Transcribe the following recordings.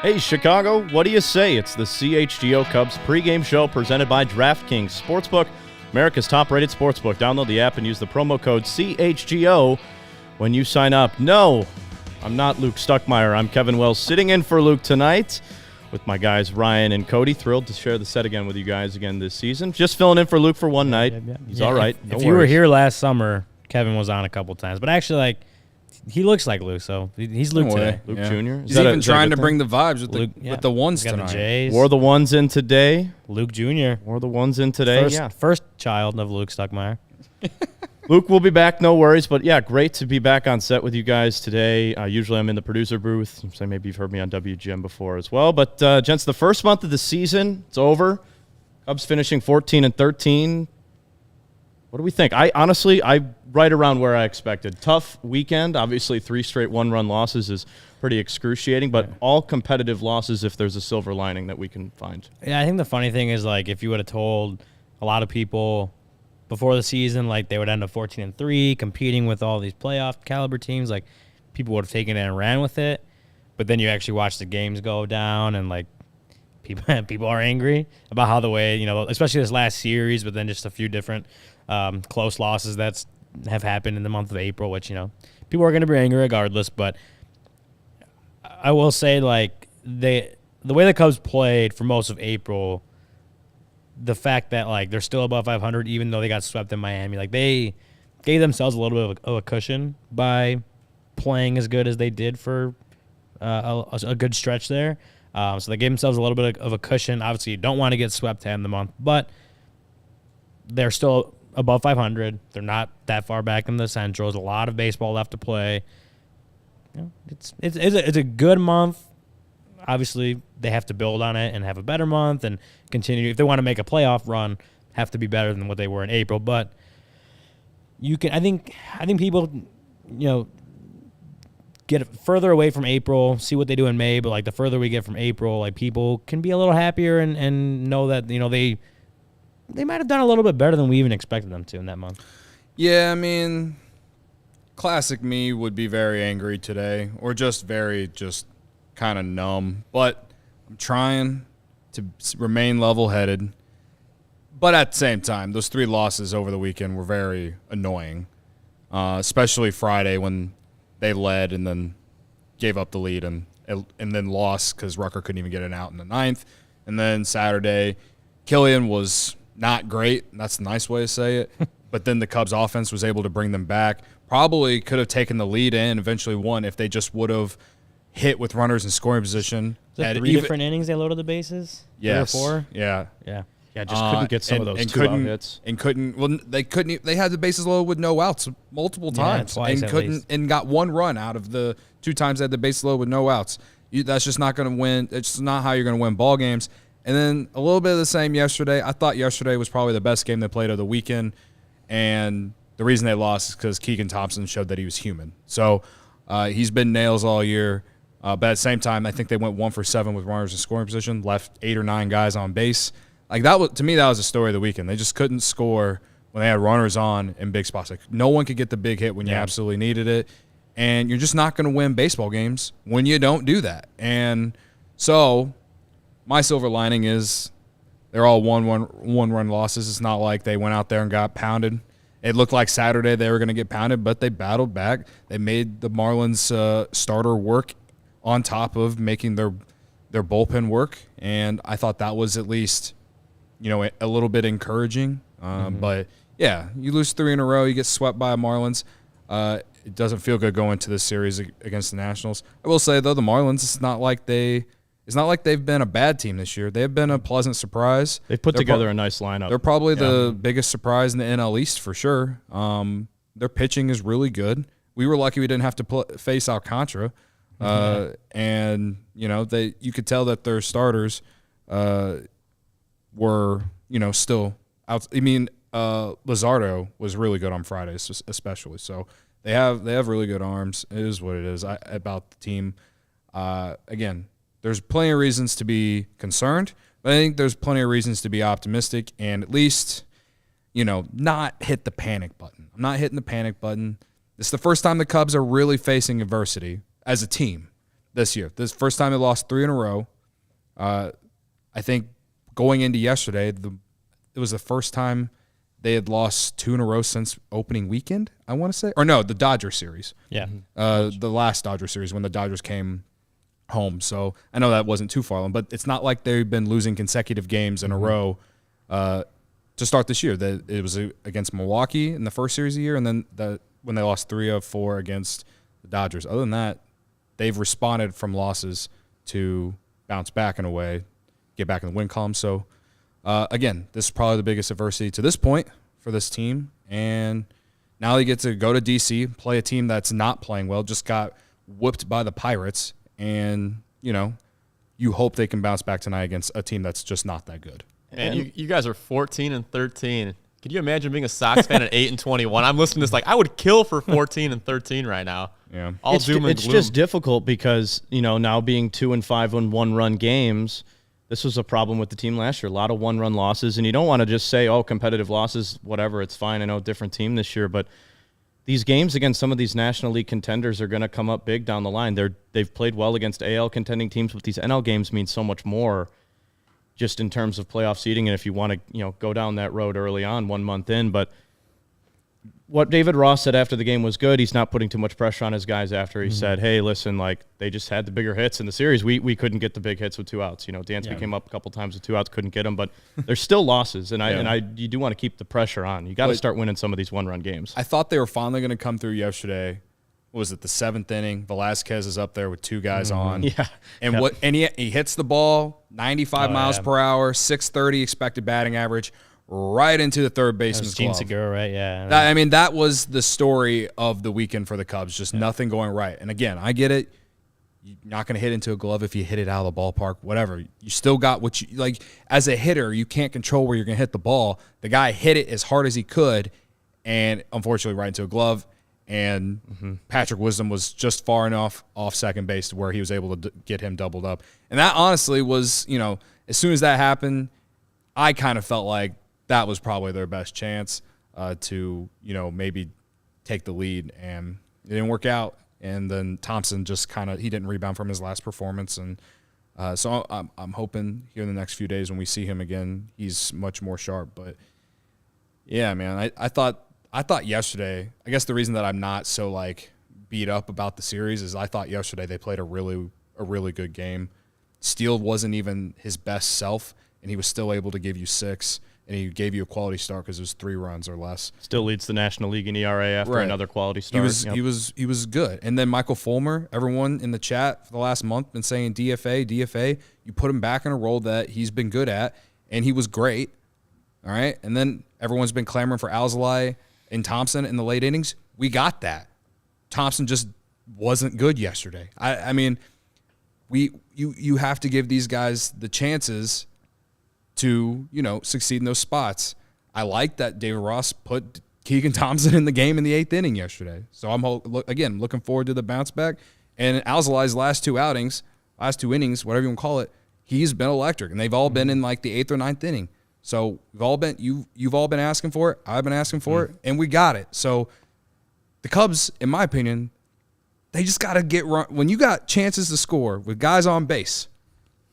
Hey, Chicago, what do you say? It's the CHGO Cubs pregame show presented by DraftKings Sportsbook, America's top-rated sportsbook. Download the app and use the promo code CHGO when you sign up. No, I'm not Luke Stuckmeyer. I'm Kevin Wells, sitting in for Luke tonight with my guys Ryan and Cody. Thrilled to share the set again with you guys again this season. Just filling in for Luke for one night. He's all right. If you were here last summer, Kevin was on a couple times. But actually, he looks like Luke, so he's Luke today. Luke Jr. He's even trying to bring the vibes with the ones got tonight. the J's. Wore the ones in today. Luke Jr. Wore the ones in today. First child of Luke Stuckmeyer. Luke will be back, no worries. But, yeah, great to be back on set with you guys today. Usually I'm in the producer booth, so maybe you've heard me on WGM before as well. But, gents, the first month of the season, it's over. Cubs finishing 14-13. What do we think? I right around where I expected. Tough weekend. Obviously, 3 straight one-run losses is pretty excruciating, but all competitive losses if there's a silver lining that we can find. Yeah, I think the funny thing is, if you would have told a lot of people before the season, they would end up 14-3, competing with all these playoff caliber teams, people would have taken it and ran with it. But then you actually watch the games go down, and, people are angry about how the way, especially this last series, but then just a few different close losses that have happened in the month of April, which, people are going to be angry regardless. But I will say, the way the Cubs played for most of April, the fact that, they're still above 500, even though they got swept in Miami, they gave themselves a little bit of a cushion by playing as good as they did for a good stretch there. So they gave themselves a little bit of a cushion. Obviously, you don't want to get swept to end the month, but they're still above 500. They're not that far back in the Central. There's a lot of baseball left to play. It's a good month. Obviously, they have to build on it and have a better month and continue. If they want to make a playoff run, have to be better than what they were in April. But you can, I think people, get further away from April, see what they do in May. But the further we get from April, people can be a little happier and know that they might have done a little bit better than we even expected them to in that month. Yeah, I mean, classic me would be very angry today, or just kind of numb. But I'm trying to remain level-headed. But at the same time, those 3 losses over the weekend were very annoying, especially Friday when they led and then gave up the lead and then lost because Rucker couldn't even get it out in the 9th. And then Saturday, Killian was not great. That's a nice way to say it. But then the Cubs offense was able to bring them back. Probably could have taken the lead and eventually won if they just would have hit with runners in scoring position. Was it 3 different innings they loaded the bases? Yes. 3 or 4? Yeah. Yeah. Yeah, just couldn't get some of those two-out hits. And couldn't. Well, they couldn't. They had the bases loaded with no outs multiple times, twice and couldn't. And got 1 run out of the 2 times they had the bases loaded with no outs. That's just not going to win. It's not how you're going to win ball games. And then a little bit of the same yesterday. I thought yesterday was probably the best game they played of the weekend, and the reason they lost is because Keegan Thompson showed that he was human. So he's been nails all year. But at the same time, I think they went 1 for 7 with runners in scoring position, left 8 or 9 guys on base. To me, that was the story of the weekend. They just couldn't score when they had runners on in big spots. No one could get the big hit when you absolutely needed it. And you're just not going to win baseball games when you don't do that. And so my silver lining is they're all one-run losses. It's not like they went out there and got pounded. It looked like Saturday they were going to get pounded, but they battled back. They made the Marlins starter work on top of making their bullpen work. And I thought that was at least – a little bit encouraging. But, yeah, you lose 3 in a row. You get swept by Marlins. It doesn't feel good going to this series against the Nationals. I will say, though, the Marlins, it's not like they've been a bad team this year. They've been a pleasant surprise. They've put together a nice lineup. They're probably the biggest surprise in the NL East for sure. Their pitching is really good. We were lucky we didn't have to face Alcantara. And, you could tell that their starters were, still out. I mean, Luzardo was really good on Fridays, especially. So they have really good arms. It is what it is about the team. Again, there's plenty of reasons to be concerned, but I think there's plenty of reasons to be optimistic and at least, not hit the panic button. I'm not hitting the panic button. It's the first time the Cubs are really facing adversity as a team. this year. This first time they lost 3 in a row. I think going into yesterday, it was the first time they had lost 2 in a row since opening weekend, I want to say. Or no, the Dodger series. Yeah. The last Dodger series when the Dodgers came home. So I know that wasn't too far along, but it's not like they've been losing consecutive games in a row to start this year. It was against Milwaukee in the first series of the year, and then when they lost 3 of 4 against the Dodgers. Other than that, they've responded from losses to bounce back in a way, get back in the win column. So, again, this is probably the biggest adversity to this point for this team. And now they get to go to D.C., play a team that's not playing well, just got whooped by the Pirates. And, you hope they can bounce back tonight against a team that's just not that good. And you guys are 14-13. Could you imagine being a Sox fan at 8-21? I'm listening to this like I would kill for 14-13 right now. Yeah, all doom and it's gloom. just difficult because now being 2-5 in 1-run games, this was a problem with the team last year. A lot of 1-run losses, and you don't want to just say, "Oh, competitive losses, whatever, it's fine." I know different team this year, but these games against some of these National League contenders are going to come up big down the line. They've played well against AL contending teams, but these NL games mean so much more. Just in terms of playoff seeding, and if you want to, go down that road early on, 1 month in. But what David Ross said after the game was good. He's not putting too much pressure on his guys after. He said, "Hey, listen, they just had the bigger hits in the series. We couldn't get the big hits with 2 outs. Dansby came up a couple times with 2 outs, couldn't get them, but there's still losses, and you do want to keep the pressure on. You got to start winning some of these 1-run games." I thought they were finally going to come through yesterday. What was it, the 7th inning? Velasquez is up there with 2 guys on. Yeah. And he hits the ball 95 miles per hour, 630 expected batting average, right into the third baseman's glove. Segura, right? Yeah. That was the story of the weekend for the Cubs, just nothing going right. And again, I get it. You're not going to hit into a glove if you hit it out of the ballpark, whatever. You still got what you like. As a hitter, you can't control where you're going to hit the ball. The guy hit it as hard as he could, and unfortunately right into a glove. And Patrick Wisdom was just far enough off second base to where he was able to get him doubled up. And that honestly was, as soon as that happened, I kind of felt like that was probably their best chance to, maybe take the lead. And it didn't work out. And then Thompson just he didn't rebound from his last performance. And so I'm hoping here in the next few days when we see him again, he's much more sharp. But, yeah, man, I thought yesterday, I guess the reason that I'm not so beat up about the series is I thought yesterday they played a really good game. Steele wasn't even his best self, and he was still able to give you 6, and he gave you a quality start because it was 3 runs or less. Still leads the National League in ERA after another quality start. He was good. And then Michael Fulmer, everyone in the chat for the last month been saying DFA. You put him back in a role that he's been good at, and he was great. All right, and then everyone's been clamoring for ALLCITY and Thompson in the late innings. We got that. Thompson just wasn't good yesterday. I mean, you have to give these guys the chances to, succeed in those spots. I like that David Ross put Keegan Thompson in the game in the 8th inning yesterday. So I'm looking forward to the bounce back. And ALLCITY's last 2 innings, whatever you want to call it, he's been electric, and they've all been in the 8th or 9th inning. So you've all been asking for it. I've been asking for it, and we got it. So the Cubs, in my opinion, they just got to get run. When you got chances to score with guys on base,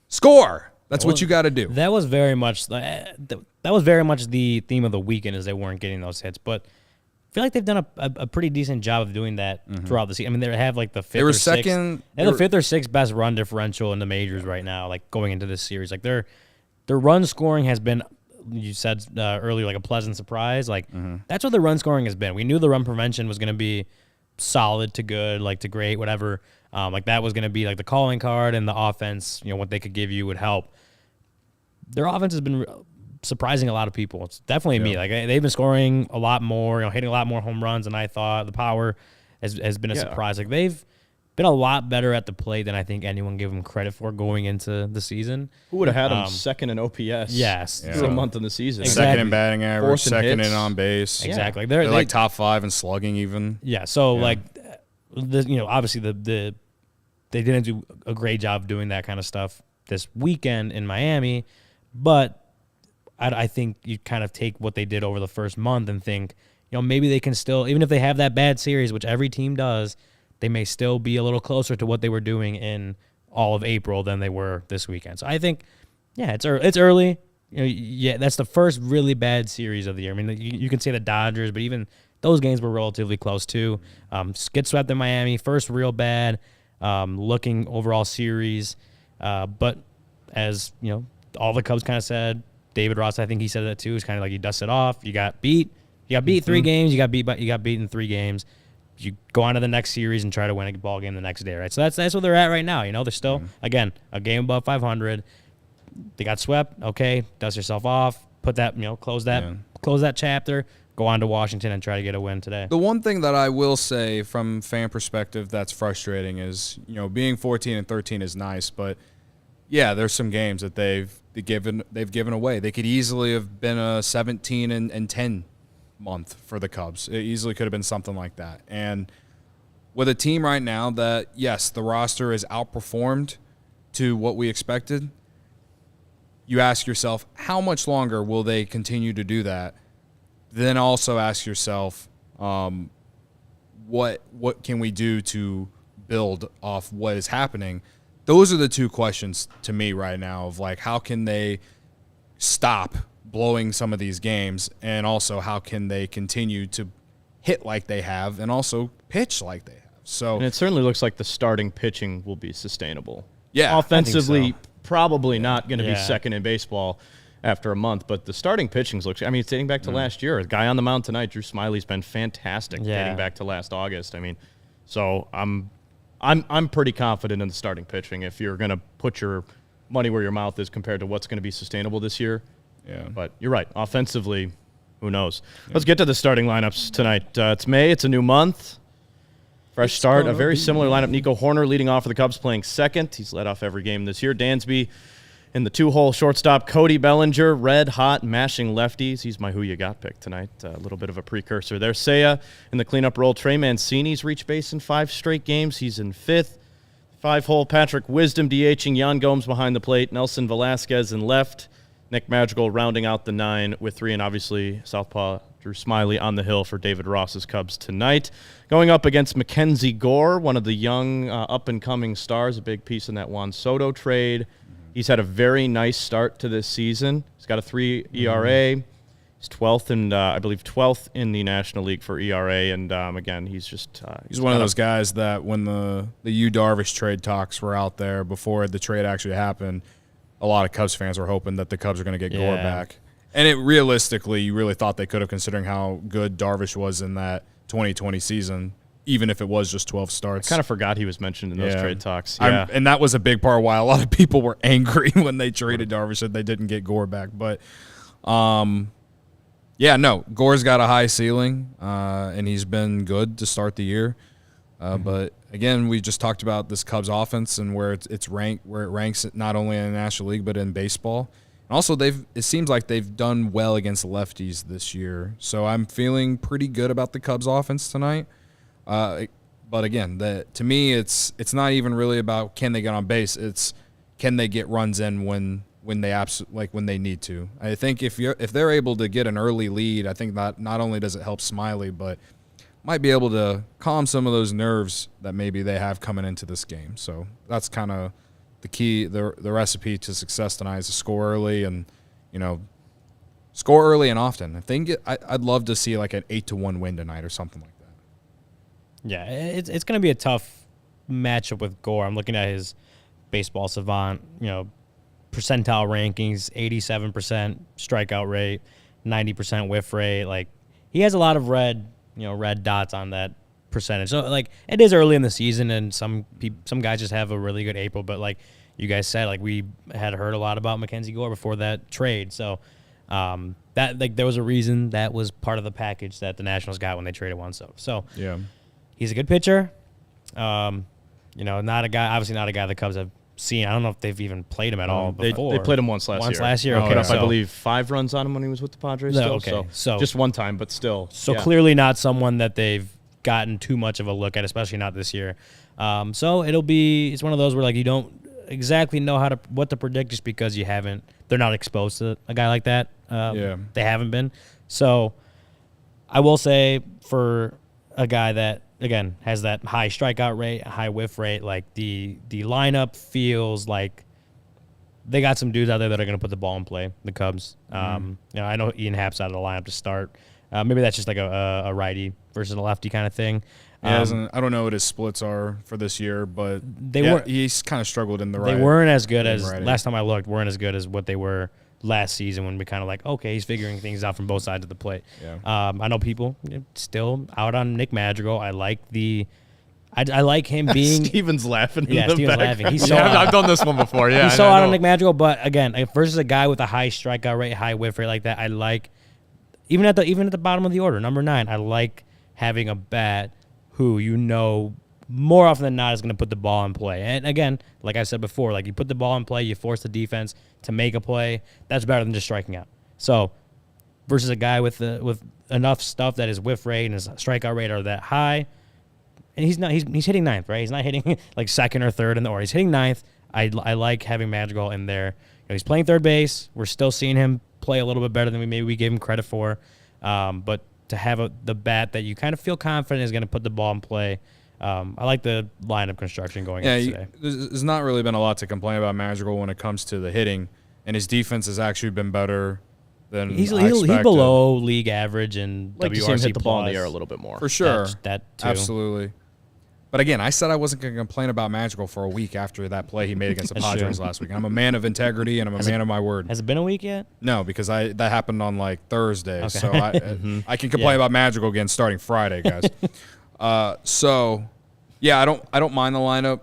score. That's what you got to do. That was very much the theme of the weekend, is they weren't getting those hits. But I feel like they've done a pretty decent job of doing that throughout the season. I mean, they have the 5th or 6th. They have the 5th or 6th best run differential in the majors right now. Going into this series, their run scoring has been, you said earlier, a pleasant surprise. That's what the run scoring has been. We knew the run prevention was going to be solid to good, to great, whatever. That was going to be the calling card, and the offense, what they could give you would help. Their offense has been surprising a lot of people. It's definitely me. They've been scoring a lot more, hitting a lot more home runs than I thought. The power has been a surprise. They've been a lot better at the plate than I think anyone gave them credit for going into the season. Who would have had them second in OPS? Yes. For a month in the season. Exactly. Second in batting average, 4th in second hits. in on base. Exactly. They're top 5 in slugging even. Yeah. So obviously they didn't do a great job doing that kind of stuff this weekend in Miami, but I think you kind of take what they did over the first month and think, maybe they can still, even if they have that bad series, which every team does, they may still be a little closer to what they were doing in all of April than they were this weekend. So I think, yeah, it's early. Yeah, that's the first really bad series of the year. I mean, you can say the Dodgers, but even those games were relatively close too. Get swept in Miami, first real bad looking overall series. But as all the Cubs kind of said, David Ross, I think he said that too. It's kind of like you dust it off. You got beat. You got beat 3 games. You got beat in 3 games. You go on to the next series and try to win a ball game the next day, right? So that's where they're at right now. They're still again a game above 500. They got swept. Okay, dust yourself off. Put that close that chapter. Go on to Washington and try to get a win today. The one thing that I will say from fan perspective that's frustrating is being 14-13 is nice, but yeah, there's some games that they've given away. They could easily have been a 17-10 month for the Cubs. It easily could have been something like that. And with a team right now that, yes, the roster is outperformed to what we expected, you ask yourself, how much longer will they continue to do that? Then also ask yourself, what can we do to build off what is happening? Those are the 2 questions to me right now of like, how can they stop blowing some of these games, and also how can they continue to hit like they have and also pitch like they have. So, and it certainly looks like the starting pitching will be sustainable. Yeah, offensively, so. Probably not going to be second in baseball after a month, but the starting pitching looks. I mean, it's dating back to last year. The guy on the mound tonight, Drew Smyly's been fantastic dating back to last August. I mean, so I'm pretty confident in the starting pitching. If you're going to put your money where your mouth is compared to what's going to be sustainable this year. Yeah. But you're right. Offensively, who knows? Yeah. Let's get to the starting lineups tonight. It's May. It's a new month. Fresh start. A very similar lineup. Nico Horner leading off for the Cubs, playing second. He's led off every game this year. Dansby in the 2-hole shortstop. Cody Bellinger, red hot, mashing lefties. He's my who you got pick tonight. A little bit of a precursor there. Seiya in the cleanup role. Trey Mancini's reached base in 5 straight games. He's in 5th. 5-hole Patrick Wisdom DHing. Yan Gomes behind the plate. Nelson Velasquez in left. Nick Madrigal rounding out the 9 with 3, and obviously southpaw Drew Smyly on the hill for David Ross's Cubs tonight. Going up against Mackenzie Gore, one of the young up-and-coming stars, a big piece in that Juan Soto trade. He's had a very nice start to this season. He's got a 3 ERA. He's 12th and I believe 12th in the National League for ERA, and again, he's just he's one of those guys that when the Yu Darvish trade talks were out there before the trade actually happened, a lot of Cubs fans were hoping that the Cubs were going to get Gore back. And it realistically, you really thought they could have, considering how good Darvish was in that 2020 season, even if it was just 12 starts. I kind of forgot he was mentioned in those trade talks. Yeah. And that was a big part of why a lot of people were angry when they traded Darvish that they didn't get Gore back. But, Gore's got a high ceiling, and he's been good to start the year. But again, we just talked about this Cubs offense and where it ranks not only in the National League but in baseball. And also, it seems like they've done well against lefties this year. So I'm feeling pretty good about the Cubs offense tonight. But again, to me, it's not even really about can they get on base. It's can they get runs in when they need to. I think if they're able to get an early lead, I think that not only does it help Smyly, but might be able to calm some of those nerves that maybe they have coming into this game. So that's kind of the key, the recipe to success tonight is to score early and, score early and often. If they can I'd love to see like an 8-1 win tonight or something like that. Yeah, it's going to be a tough matchup with Gore. I'm looking at his Baseball Savant, percentile rankings, 87% strikeout rate, 90% whiff rate. Like, he has a lot of red dots on that percentage. So, like, it is early in the season, and some guys just have a really good April. But like you guys said, like, we had heard a lot about Mackenzie Gore before that trade. So there was a reason that was part of the package that the Nationals got when they traded Juan Soto. So yeah, he's a good pitcher. Not a guy the Cubs have seen. I don't know if they've even played him at all before. They played him once last year. Okay, Put up, I believe, 5 runs on him when he was with the Padres. So just one time, but still. So clearly not someone that they've gotten too much of a look at, especially not this year. So it's one of those where like you don't exactly know what to predict just because they're not exposed to a guy like that. They haven't been. So I will say for a guy that again, has that high strikeout rate, high whiff rate. Like the lineup feels like they got some dudes out there that are going to put the ball in play. The Cubs. I know Ian Happ's out of the lineup to start. Maybe that's just like a righty versus a lefty kind of thing. I don't know what his splits are for this year, but he's kind of struggled in the right. They weren't as good as righty. Last time I looked. Weren't as good as what they were last season when we kind of like, okay, he's figuring things out from both sides of the plate. Yeah. I know people still out on Nick Madrigal. I like I like him being. Steven's laughing. Yeah, in the Steven's background. laughing. He's so I've done this one before. Yeah, he's so out on Nick Madrigal, but again, versus a guy with a high strikeout rate, high whiff rate like that, I like even at the bottom of the order, number 9. I like having a bat who more often than not is going to put the ball in play. And again, like I said before, like you put the ball in play, you force the defense to make a play. That's better than just striking out. So versus a guy with enough stuff that his whiff rate and his strikeout rate are that high, and he's hitting 9th, right? He's not hitting like 2nd or 3rd in the order. He's hitting 9th. I like having Madrigal in there. He's playing third base. We're still seeing him play a little bit better than we gave him credit for. But to have the bat that you kind of feel confident is going to put the ball in play. I like the lineup construction going into today. There's not really been a lot to complain about Madrigal when it comes to the hitting, and his defense has actually been better than he's I expected. He's below league average and Like to WRC see him hit the ball in plus. the air a little bit more. For sure. That too. Absolutely. But again, I said I wasn't going to complain about Madrigal for a week after that play he made against the Padres last week. I'm a man of integrity, and I'm a man of my word. Has it been a week yet? No, because that happened on like Thursday. Okay. So I can complain about Madrigal again starting Friday, guys. So yeah, I don't mind the lineup.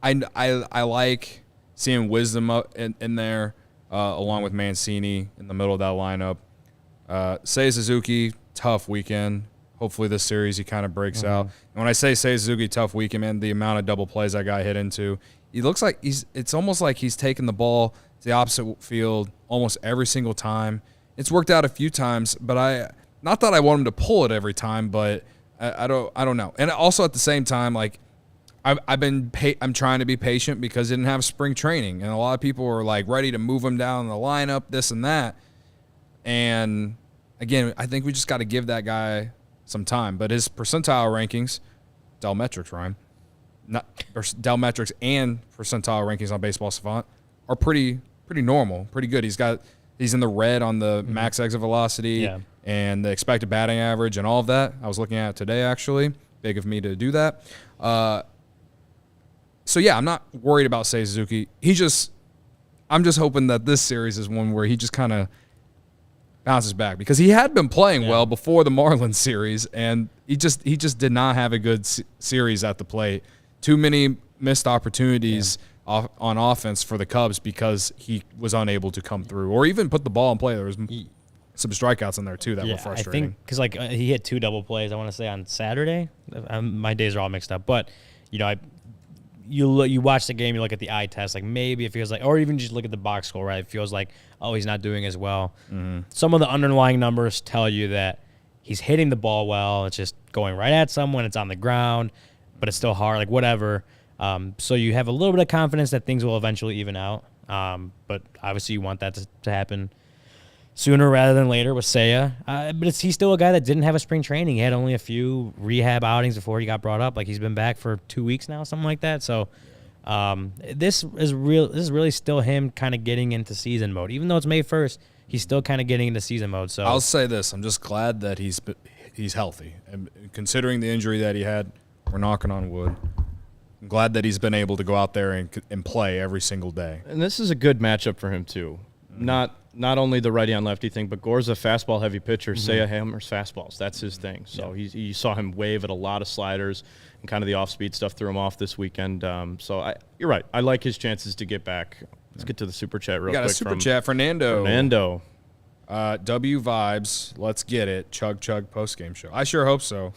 I like seeing Wisdom up in there along with Mancini in the middle of that lineup. Seiya Suzuki, tough weekend. Hopefully this series he kind of breaks out. And when I say Seiya Suzuki, tough weekend, man, the amount of double plays that guy hit into, he looks like it's almost like he's taking the ball to the opposite field almost every single time. It's worked out a few times, but not that I want him to pull it every time, but I don't know. And also at the same time, like I'm trying to be patient because he didn't have spring training, and a lot of people were like ready to move him down the lineup, this and that. And again, I think we just got to give that guy some time. But his percentile rankings, Delmetrics rhyme, Delmetrics and percentile rankings on Baseball Savant are pretty normal, pretty good. He's in the red on the max exit velocity and the expected batting average and all of that. I was looking at it today, actually. Big of me to do that. So yeah, I'm not worried about Seiya Suzuki. I'm just hoping that this series is one where he just kind of bounces back, because he had been playing well before the Marlins series, and he just did not have a good series at the plate. Too many missed opportunities on offense for the Cubs because he was unable to come through or even put the ball in play. There was some strikeouts in there too that were frustrating. I think because he hit 2 double plays, I want to say, on Saturday. My days are all mixed up, but you watch the game, you look at the eye test, like maybe it feels like, or even just look at the box score, right? It feels like, oh, he's not doing as well. Some of the underlying numbers tell you that he's hitting the ball well. It's just going right at someone. It's on the ground, but it's still hard, like whatever. So you have a little bit of confidence that things will eventually even out. But obviously you want that to happen sooner rather than later with Seiya. But he's still a guy that didn't have a spring training. He had only a few rehab outings before he got brought up. Like, he's been back for 2 weeks now, something like that. So this is really still him kind of getting into season mode. Even though it's May 1st, he's still kind of getting into season mode. So I'll say this. I'm just glad that he's healthy. And considering the injury that he had, we're knocking on wood. I'm glad that he's been able to go out there and play every single day. And this is a good matchup for him, too. Not only the righty on lefty thing, but Gore's a fastball heavy pitcher. Seiya hammers fastballs. That's his thing. So you saw him wave at a lot of sliders, and kind of the off-speed stuff threw him off this weekend. You're right. I like his chances to get back. Let's get to the super chat real quick. We got a super chat. Fernando. W vibes. Let's get it. Chug chug post-game show. I sure hope so.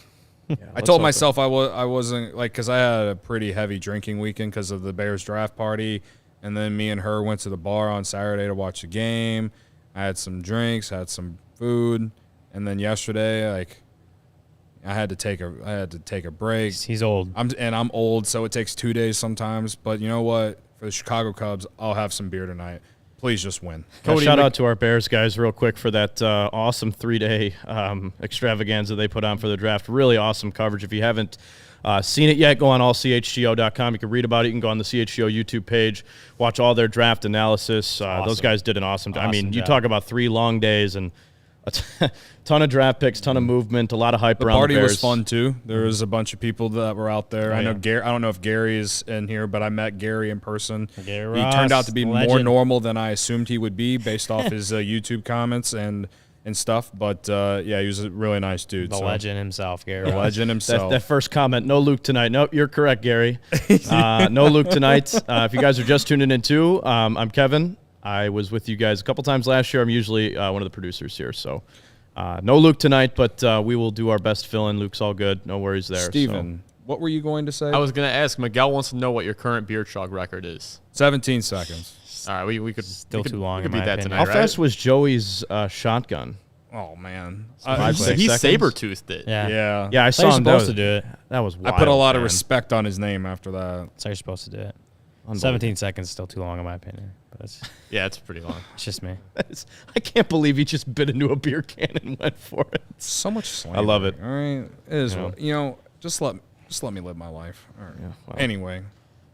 I told myself I wasn't, like, because I had a pretty heavy drinking weekend because of the Bears draft party. And then me and her went to the bar on Saturday to watch the game. I had some drinks, had some food, and then yesterday, like, I had to take a break. he's old. I'm old, so it takes 2 days sometimes. But you know what? For the Chicago Cubs, I'll have some beer tonight. Please just win. Cody, shout out to our Bears guys real quick for that awesome 3-day extravaganza they put on for the draft. Really awesome coverage. If you haven't seen it yet, go on allchgo.com. You can read about it. You can go on the CHGO YouTube page, watch all their draft analysis. Awesome. Those guys did an awesome job. I mean, you job. talk about 3 long days and a ton of draft picks, ton of movement, a lot of hype The around the party Bears. was fun too. There was a bunch of people that were out there. Oh, I know yeah. Gary. I don't know if Gary is in here, but I met Gary in person. Gary He Ross, turned out to be more legend. normal than I assumed he would be based off his YouTube comments and stuff. But yeah, he was a really nice dude. The legend himself, Gary. The legend himself. That first comment, no Luke tonight. Nope, you're correct, Gary. No Luke tonight. If you guys are just tuning in too, I'm Kevin. I was with you guys a couple times last year. I'm usually one of the producers here. So no Luke tonight, but we will do our best fill in. Luke's all good. No worries there. Steven, what were you going to say? I was going to ask, Miguel wants to know what your current beer chug record is. 17 seconds. All right, we could Still we could, too long, We could in beat my that opinion. tonight, How right? fast was Joey's shotgun? Oh, man. Five, He 6 seconds? saber-toothed it. Yeah. Yeah. Yeah, I That's how saw you're him. supposed to do it. That was I wild, put a lot of man. respect on his name after that. That's how you're supposed to do it. Unbelievable. 17 seconds is still too long, in my opinion. But it's Yeah, it's pretty long. just me. I can't believe he just bit into a beer can and went for it. So much slavery. I love it. All right. It is Yeah. what, you know, just let me live my life. All right. Yeah, wow. Anyway.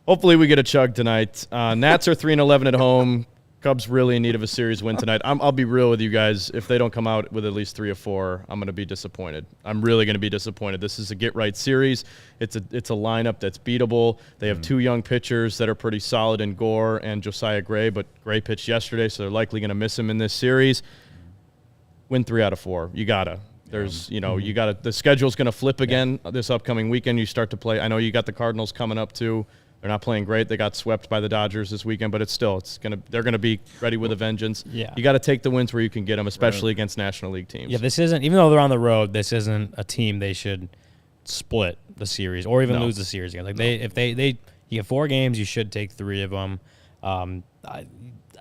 Hopefully we get a chug tonight. Nats are 3-11 at home. Cubs really in need of a series win tonight. I'll be real with you guys. If they don't come out with at least 3 or 4, I'm going to be disappointed. I'm really going to be disappointed. This is a get-right series. It's a lineup that's beatable. They have 2 young pitchers that are pretty solid in Gore and Josiah Gray, but Gray pitched yesterday, so they're likely going to miss him in this series. Win 3 out of 4. You got to. There's, you know, you got to. The schedule's going to flip again this upcoming weekend. You start to play. I know you got the Cardinals coming up too. They're not playing great. They got swept by the Dodgers this weekend, but they're gonna be ready with a vengeance. Yeah. You got to take the wins where you can get them, especially against National League teams. Yeah, this isn't, even though they're on the road, this isn't a team they should split the series or even No. lose the series against. Like if they you get 4 games, you should take 3 of them. I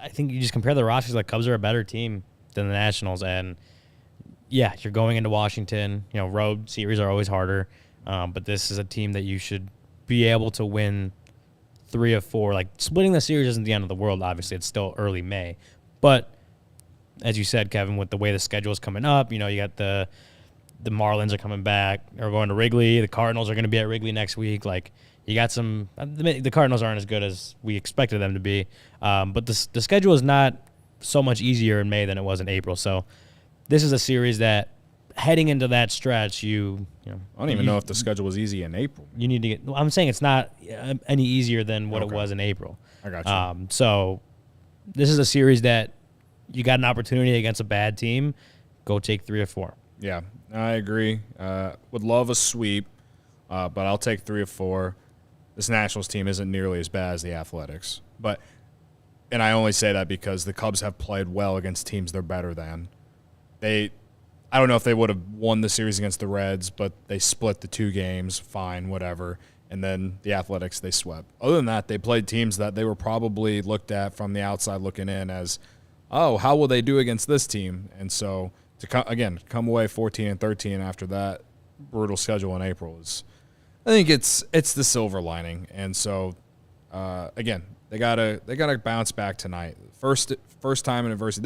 think you just compare the rosters. Like Cubs are a better team than the Nationals, and yeah, you're going into Washington. You know, road series are always harder, but this is a team that you should be able to win 3 of 4. Like splitting the series isn't the end of the world. Obviously, it's still early May, but as you said, Kevin, with the way the schedule is coming up, you know, you got the Marlins are coming back or going to Wrigley. The Cardinals are going to be at Wrigley next week. Like you got some. The Cardinals aren't as good as we expected them to be, but the schedule is not so much easier in May than it was in April. So this is a series that heading into that stretch, you know, I don't even know if the schedule was easy in April. you need to get. I'm saying it's not any easier than what it Okay. was in April. I got you. So this is a series that you got an opportunity against a bad team. Go take 3 or 4. Yeah, I agree. Would love a sweep, but I'll take 3 or 4. This Nationals team isn't nearly as bad as the Athletics. And I only say that because the Cubs have played well against teams they're better than. I don't know if they would have won the series against the Reds, but they split the 2 games, fine, whatever. And then the Athletics, they swept. Other than that, they played teams that they were probably looked at from the outside looking in as, oh, how will they do against this team? And so, come away 14-13 after that brutal schedule in April is, I think it's the silver lining. And so, again, they gotta bounce back tonight. First time in adversity.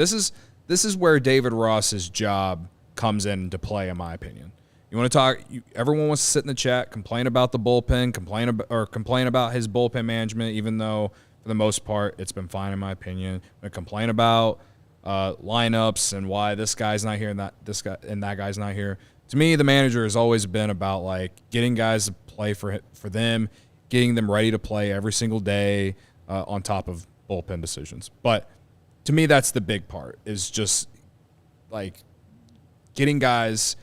This is where David Ross's job comes into play, in my opinion. You want to talk? Everyone wants to sit in the chat, complain about the bullpen, complain about his bullpen management, even though for the most part it's been fine, in my opinion. Complain about lineups and why this guy's not here and that guy's not here. To me, the manager has always been about like getting guys to play for them, getting them ready to play every single day, on top of bullpen decisions. But to me, that's the big part, is just like getting guys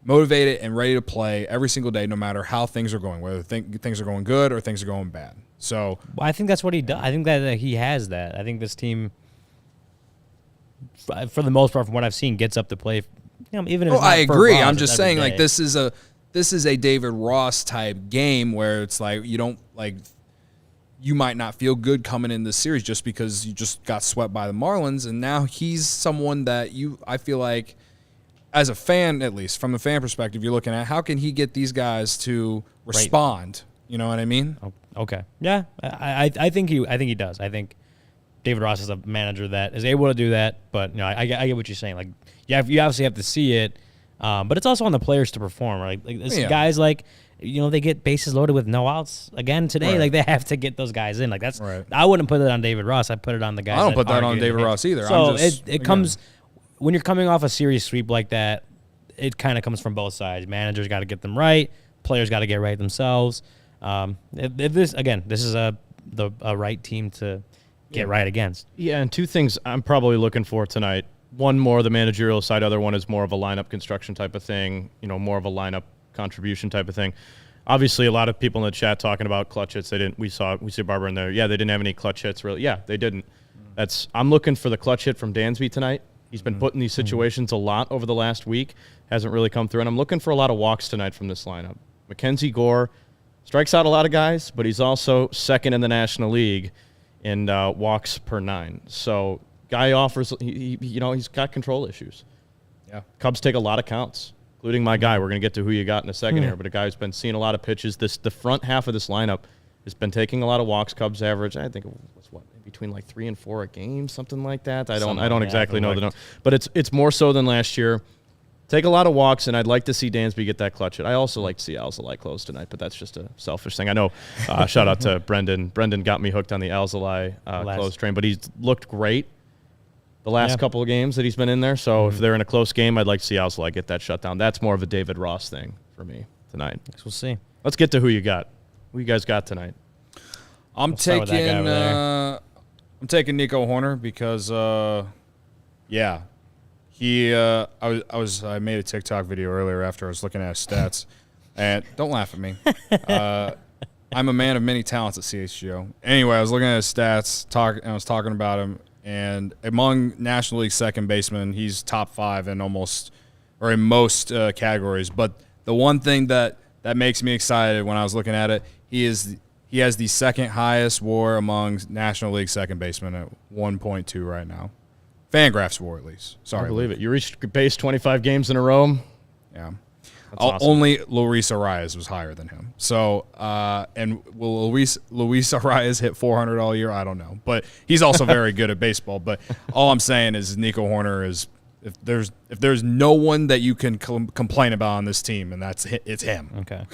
motivated and ready to play every single day, no matter how things are going, whether things are going good or things are going bad. So Well, I think that's what he does. I think that he has that. I think this team, for the most part, from what I've seen, gets up to play. You know, even if it's not I for agree. runs, I'm it's just every saying, like day. this is a David Ross type game where it's like you don't like. You might not feel good coming in this series just because you just got swept by the Marlins, and now he's someone that I feel like, as a fan, at least from the fan perspective, you're looking at how can he get these guys to respond? You know what I mean? Oh, okay. Yeah, I think he does. I think David Ross is a manager that is able to do that. But I get what you're saying. Like, you obviously have to see it, but it's also on the players to perform. Right? Like this guys like. They get bases loaded with no outs again today. Right. Like, they have to get those guys in. Like, that's Right. I wouldn't put it on David Ross. I put it on the guys. I don't put that on David Ross either. So I'm just, it comes when you're coming off a series sweep like that. It kind of comes from both sides. Managers got to get them right. Players got to get right themselves. If this is a right team to get right against. Yeah, and two things I'm probably looking for tonight. One more the managerial side. Other one is more of a lineup construction type of thing. More of a lineup contribution type of thing. Obviously, a lot of people in the chat talking about clutch hits. They didn't. We see Barbara in there. Yeah, they didn't have any clutch hits. Really, yeah, they didn't. I'm looking for the clutch hit from Dansby tonight. He's been put in these situations a lot over the last week. Hasn't really come through, and I'm looking for a lot of walks tonight from this lineup. Mackenzie Gore strikes out a lot of guys, but he's also second in the National League in walks per 9. So, guy offers. He's got control issues. Yeah, Cubs take a lot of counts, including my guy. We're going to get to who you got in a second here, but a guy who's been seeing a lot of pitches. The front half of this lineup has been taking a lot of walks. Cubs average, I think it was between like 3 and 4 a game, something like that. I don't exactly know the number, but it's more so than last year. Take a lot of walks, and I'd like to see Dansby get that clutch hit. I also like to see ALLCITY close tonight, but that's just a selfish thing. I know. Shout out to Brendan. Brendan got me hooked on the ALLCITY close train, but he's looked great the last couple of games that he's been in there. So if they're in a close game, I'd like to see ALLCITY get that shutdown. That's more of a David Ross thing for me tonight. Guess we'll see. Let's get to who you got. Who you guys got tonight? I'm taking Nico Hoerner because I made a TikTok video earlier after I was looking at his stats, and don't laugh at me. I'm a man of many talents at CHGO. Anyway, I was looking at his stats, and I was talking about him, and among National League second basemen, he's top 5 in most categories. But the one thing that makes me excited when I was looking at it, he has the second highest WAR among National League second basemen at 1.2 right now. Fangraphs WAR, at least. Sorry, I believe it. You reached base 25 games in a row. Yeah. Awesome. Only Luis Arias was higher than him. So, and will Luis Arias hit 400 all year? I don't know. But he's also very good at baseball. But all I'm saying is Nico Hoerner is, if there's no one that you can complain about on this team, and it's him. Okay.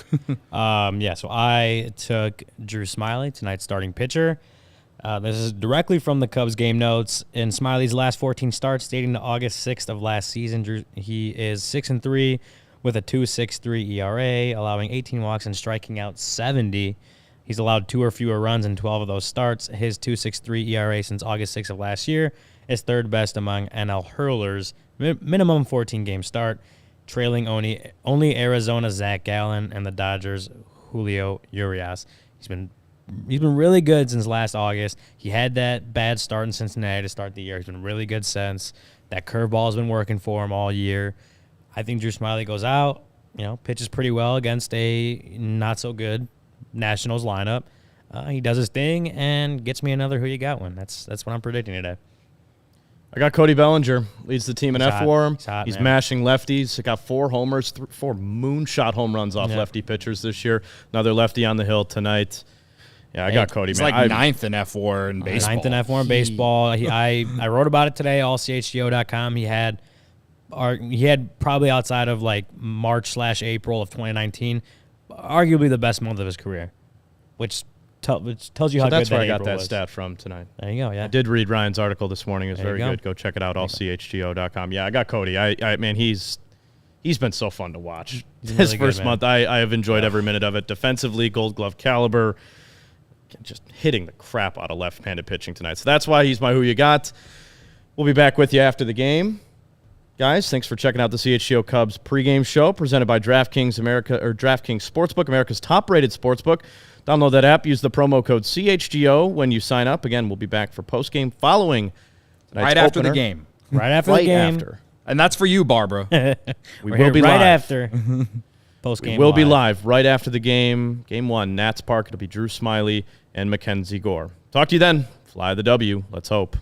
So I took Drew Smyly, tonight's starting pitcher. This is directly from the Cubs game notes. In Smiley's last 14 starts dating to August 6th of last season, he is 6-3 with a 2.63 ERA, allowing 18 walks and striking out 70. He's allowed 2 or fewer runs in 12 of those starts. His 2.63 ERA since August 6th of last year is third best among NL hurlers. Minimum 14-game start, trailing only Arizona Zach Gallen and the Dodgers Julio Urias. He's been really good since last August. He had that bad start in Cincinnati to start the year. He's been really good since. That curveball has been working for him all year. I think Drew Smyly goes out, pitches pretty well against a not-so-good Nationals lineup. He does his thing and gets me another who you got one. That's what I'm predicting today. I got Cody Bellinger, leads the team in F4. He's man. mashing lefties. He got 4 homers, 4 moonshot home runs off lefty pitchers this year. Another lefty on the hill tonight. Yeah, I got Cody. He's man. like 9th in F4 in baseball. 9th in F4 in baseball. I wrote about it today, allchgo.com. He had probably outside of like March/April of 2019, arguably the best month of his career, which tells you how good that's that where I April got that was. stat from tonight. There you go. Yeah, I did read Ryan's article this morning. It was very good. Go check it out. Allchgo.com. Yeah, I got Cody. Man, he's been so fun to watch. His first month, I have enjoyed every minute of it. Defensively, Gold Glove caliber, just hitting the crap out of left-handed pitching tonight. So that's why he's my who you got. We'll be back with you after the game. Guys, thanks for checking out the CHGO Cubs pregame show presented by DraftKings Sportsbook, America's top-rated sportsbook. Download that app. Use the promo code CHGO when you sign up. Again, we'll be back for postgame following tonight's right after opener. the game. Right after the game. After. And that's for you, Barbara. We will be right live. after postgame. We'll be live right after the game. Game 1, Nats Park. It'll be Drew Smyly and Mackenzie Gore. Talk to you then. Fly the W. Let's hope.